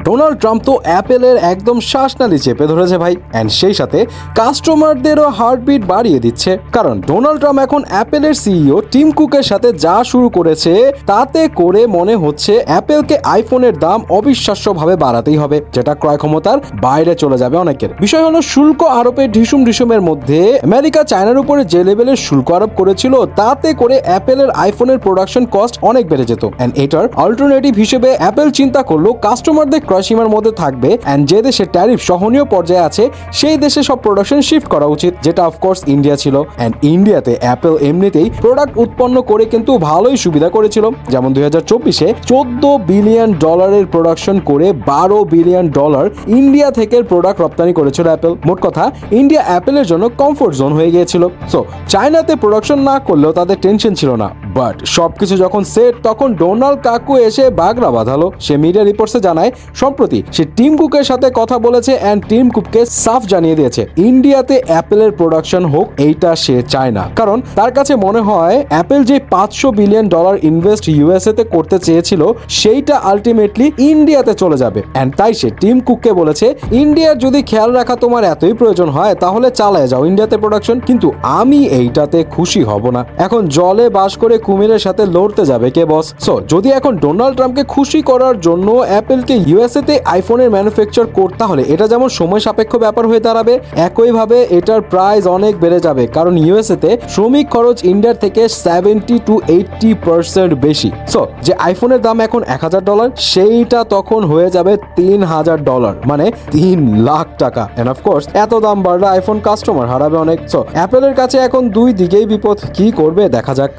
Donald Trump তো অ্যাপেলের একদম শ্বাসনালি চেপে ধরেছে ভাই, অ্যান্ড সেই সাথে কাস্টমারদেরও হার্টবিট বাড়িয়ে দিচ্ছে। কারণ ডোনাল্ড ট্রাম্প এখন অ্যাপেলের সিইও টিম কুকের সাথে যা শুরু করেছে তাতে করে মনে হচ্ছে অ্যাপেলকে আইফোনের দাম অবিশ্বাস্যভাবে বাড়াতেই হবে, যেটা ক্রয় ক্ষমতার বাইরে চলে যাবে অনেকের। বিষয় হলো শুল্ক আরোপের ঢিসুমের মধ্যে আমেরিকা চায়নার উপরে যে লেভেলের শুল্ক আরোপ করেছিল তাতে করে অ্যাপেলের আইফোনের প্রোডাকশন কস্ট অনেক বেড়ে যেত। এন্ড এটার অল্টারনেটিভ হিসেবে অ্যাপেল চিন্তা করলো কাস্টমারদের ক্রয় সীমার মধ্যে থাকবে, এন্ড যে দেশে ট্যারিফ সহনীয় পর্যায়ে আছে সেই দেশে সব প্রোডাকশন শিফট করা উচিত, যেটা অফকোর্স ইন্ডিয়া ছিল। এন্ড ইন্ডিয়াতে অ্যাপেল এমনিতেই প্রোডাক্ট উৎপন্ন করে কিন্তু ভালোই সুবিধা করেছিল। যেমন 2024-এ $14 বিলিয়ন প্রোডাকশন করে $12 বিলিয়ন ইন্ডিয়া থেকে প্রোডাক্ট রপ্তানি করেছিল অ্যাপেল। মোট কথা ইন্ডিয়া অ্যাপেলের জন্য কমফোর্ট জোন হয়ে গিয়েছিল। সো চায়নাতে প্রোডাকশন না করলেও তাদের টেনশন ছিল না। বাট সবকিছু যখন সেট তখন ডোনাল্ড কাকু এসে বাগড়া বাঁধালো। সে মিডিয়া রিপোর্টসে জানায় সম্প্রতি সে টিম কুকের সাথে কথা বলেছে এন্ড টিম কুককে সাফ জানিয়ে দিয়েছে ইন্ডিয়াতে অ্যাপেলের প্রোডাকশন হোক, এইটা সে চায় না। কারণ তার কাছে মনে হয় অ্যাপেল যে $500 বিলিয়ন ইনভেস্ট ইউএসএ তে করতে চেয়েছিল সেইটা আলটিমেটলি ইন্ডিয়াতে চলে যাবে। এন্ড তাই সে টিম কুককে বলেছে ইন্ডিয়ার যদি খেয়াল রাখা তোমার এতই প্রয়োজন হয় তাহলে চালায় যাও ইন্ডিয়াতে প্রোডাকশন, কিন্তু আমি এইটাতে খুশি হব না। এখন জলে বাস করে কুমিরের সাথে লড়তে যাবে কে বস? সো যদি এখন ডোনাল্ড ট্রাম্পকে খুশি করার জন্য অ্যাপেলকে ইউএসএ তে আইফোনের ম্যানুফ্যাকচার করতে হলে এটা যেমন সময় সাপেক্ষ ব্যাপার হয়ে দাঁড়াবে, একইভাবে এটার প্রাইস অনেক বেড়ে যাবে। কারণ ইউএসএ তে শ্রমিক খরচ ইন্ডিয়ার থেকে 70 to 80% বেশি। সো যে আইফোনের দাম এখন $1000 সেইটা তখন হয়ে যাবে $3000, মানে 3 লাখ টাকা। এন্ড অফকোর্স এত দাম বাড়লে আইফোন কাস্টমার হারাবে অনেক। সো অ্যাপেলের কাছে এখন দুই দিকেই বিপদ, কি করবে দেখা যাক।